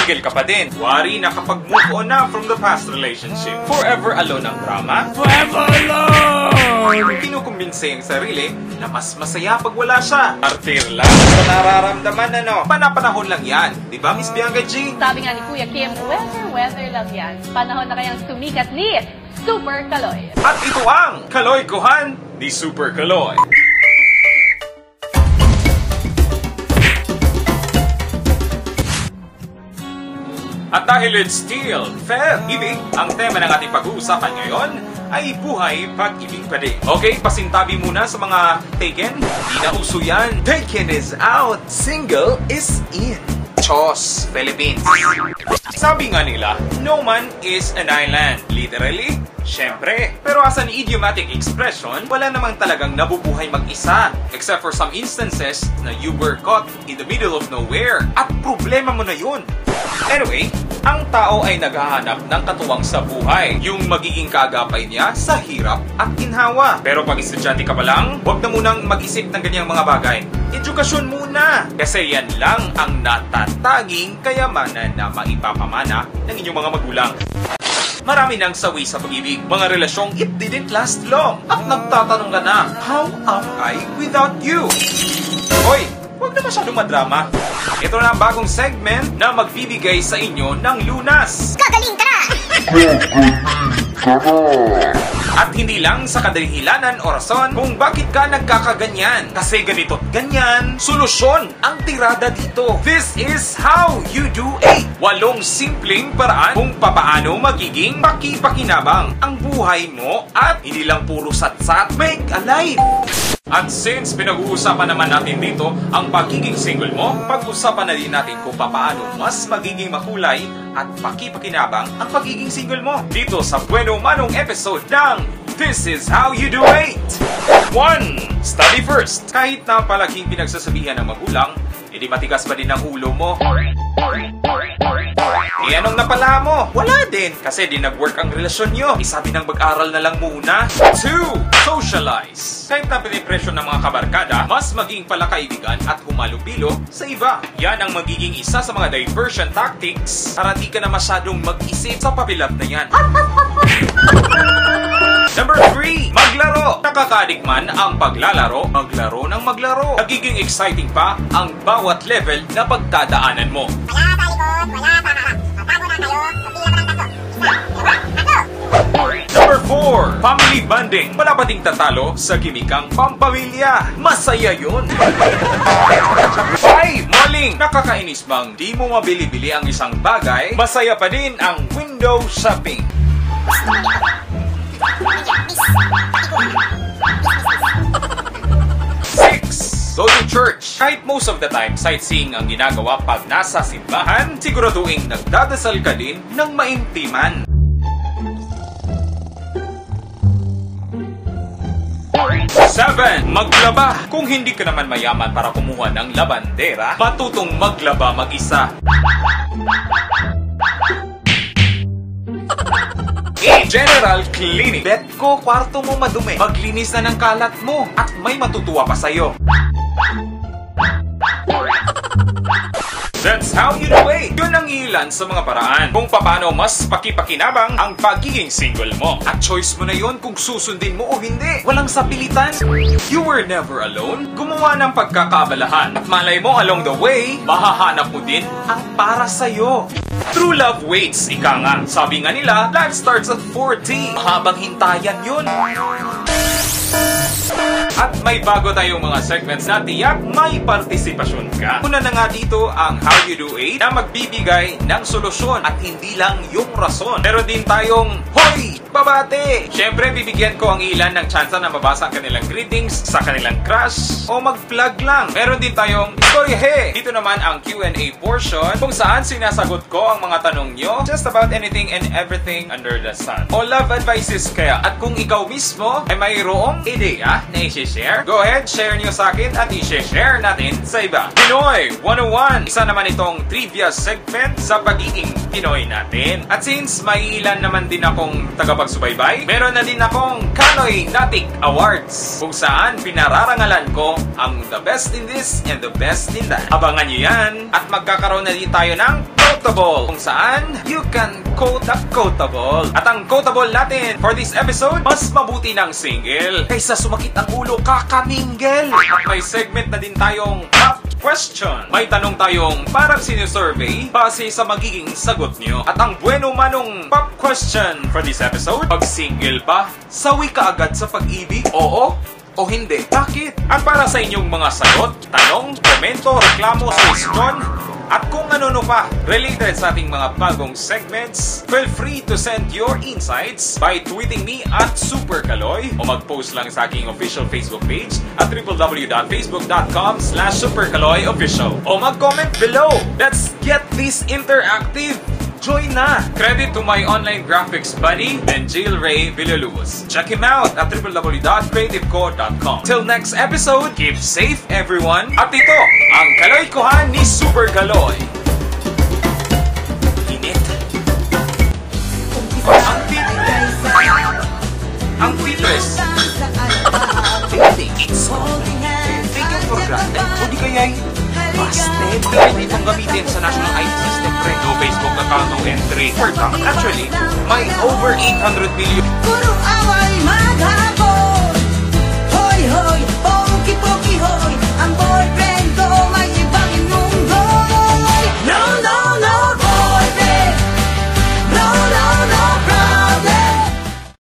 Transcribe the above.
single ka pa din. Wari na kapag move on na from the past relationship. Forever alone ang drama. Forever alone! Kinukumbinse yung sarili na mas masaya pag wala siya. Artir lang sa nararamdaman, ano? Panapanahon lang yan. Di ba, Miss Bianca G? Sabi nga ni Kuya Kim, weather lang yan. Panahon na kayang sumikat ni Super Kaloy. At ito ang Kaloy Kuhan ni Super Kaloy. At dahil it's still Feb-ibig, ang tema ng ating pag-uusapan ngayon ay buhay pag-ibig pa din. Okay, pasintabi muna sa mga taken. Hindi na uso yan. Taken is out, single is in. Chos, Philippines. Sabi nga nila, no man is an island. Literally, syempre. Pero as an idiomatic expression, wala namang talagang nabubuhay mag-isa. Except for some instances na you were caught in the middle of nowhere. At problema mo na yun. Anyway, ang tao ay naghahanap ng katuwang sa buhay. Yung magiging kaagapay niya sa hirap at ginhawa. Pero pag estudyante ka pa lang, huwag na munang mag-isip ng ganyang mga bagay. Edukasyon muna! Kasi yan lang ang natataging kayamanan na maipapamana ng inyong mga magulang. Marami nang sawi sa pag-ibig, mga relasyong it didn't last long. At nagtatanong ka na, how am I without you? Hoy! Huwag na masyadong madrama. Ito na ang bagong segment na magbibigay sa inyo ng lunas. Gagaling ka na! At hindi lang sa kadahilanan o rason kung bakit ka nagkakaganyan. Kasi ganito't ganyan, solusyon ang tirada dito. This is how you do it. 8 simpleng paraan kung papaano magiging paki-pakinabang ang buhay mo at hindi lang puro satsat. Make a life! At since pinag-uusapan naman natin dito ang pagiging single mo, pag-usapan na din natin kung paano mas magiging makulay at paki-pakinabang ang pagiging single mo. Dito sa Bueno Manong episode ng This is How You Do It! 1. Study first. Kahit na palaging pinagsasabihan ng magulang, edi matigas pa din ang ulo mo. Anong napala mo? Wala din. Kasi di nag-work ang relasyon nyo. Isabi ng mag-aral na lang muna. 2. Socialize. Kahit na pinipresyon ng mga kabarkada, mas maging palakaibigan at humalubilo sa iba. Yan ang magiging isa sa mga diversion tactics para di ka na masyadong mag-isip sa pabilab na yan. Number 3. Maglaro. Nakakadik man ang paglalaro, maglaro ng maglaro. Nagiging exciting pa ang bawat level na pagdadaanan mo. Wala talikod, wala taharap. Tatago na kayo, pagpila pa ng tatlo. Number 4. Family bonding. Wala pa ding tatalo sa gimikang pampamilya. Masaya yun. 5. Malling. Nakakainis bang di mo mabili-bili ang isang bagay? Masaya pa din ang window shopping. 6. Go to church. Kahit most of the time, sightseeing ang ginagawa pag nasa simbahan, siguraduhin nagdadasal ka din ng maintiman. 7. Maglaba. Kung hindi ka naman mayaman para kumuha ng labandera, matutong maglaba mag-isa. 8. General cleaning. Bet ko, kwarto mo madumi. Maglinis na ng kalat mo at may matutuwa pa sa'yo. That's how you do it. Yun ang ilan sa mga paraan kung paano mas paki-pakinabang ang pagiging single mo. At choice mo na yun kung susundin mo o hindi. Walang sapilitan. You were never alone. Gumawa ng pagkakaabalahan. At malay mo along the way, mahahanap mo din ang para sa'yo. True love waits, ika nga. Sabi nga nila, life starts at 40. Mahabang hintayan yun. At may bago tayong mga segments na tiyak may partisipasyon ka. Una na nga dito ang How You Do It na magbibigay ng solusyon at hindi lang yung rason. Meron din tayong Hoy! Babate! Siyempre, bibigyan ko ang ilan ng tsansa na mabasa ang kanilang greetings sa kanilang crush o mag-vlog lang. Meron din tayong Istoryahe! Dito naman ang Q&A portion kung saan sinasagot ko ang mga tanong nyo just about anything and everything under the sun. O love advices kaya. At kung ikaw mismo ay mayroong ideya na i-share, go ahead, share nyo sa akin at i-share natin sa iba. Pinoy 101! Isa naman itong trivia segment sa pagiging Pinoy natin. At since may ilan naman din akong tagapagsalita pagsubaybay. Meron na din akong Kanoy Natic Awards kung saan pinararangalan ko ang the best in this and the best in that. Abangan nyo yan at magkakaroon na din tayo ng quotable kung saan you can quote a quotable. At ang quotable natin for this episode, mas mabuti ng single kaysa sumakit ang ulo kakamingle. At may segment na din tayong pop question. May tanong tayong parang sinusurvey base sa magiging sagot nyo. At ang bueno manong pop question for this episode, pag single ba, sawi ka agad sa pag-ibig? Oo o hindi? Bakit? At para sa inyong mga sagot, tanong, komento, reklamo, suggestion, at kung ano pa related sa ating mga bagong segments, feel free to send your insights by tweeting me at SuperKaloy o mag-post lang sa aking official Facebook page at www.facebook.com/SuperKaloyOfficial o mag-comment below. Let's get this interactive! Join na! Credit to my online graphics buddy, Benjil Ray Villalobos. Check him out at www.creativeco.com. Till next episode, keep safe everyone! At ito, ang Kaloy-kuhan ni Super Kaloy. Init. Ang fitness. Dating, it's holding hands. Take it for granted. O di kaya'y busted. Pwede itong gamitin sa national ID system. No Facebook account, no entry. Actually, may over 800 million. Puro away, maghapon.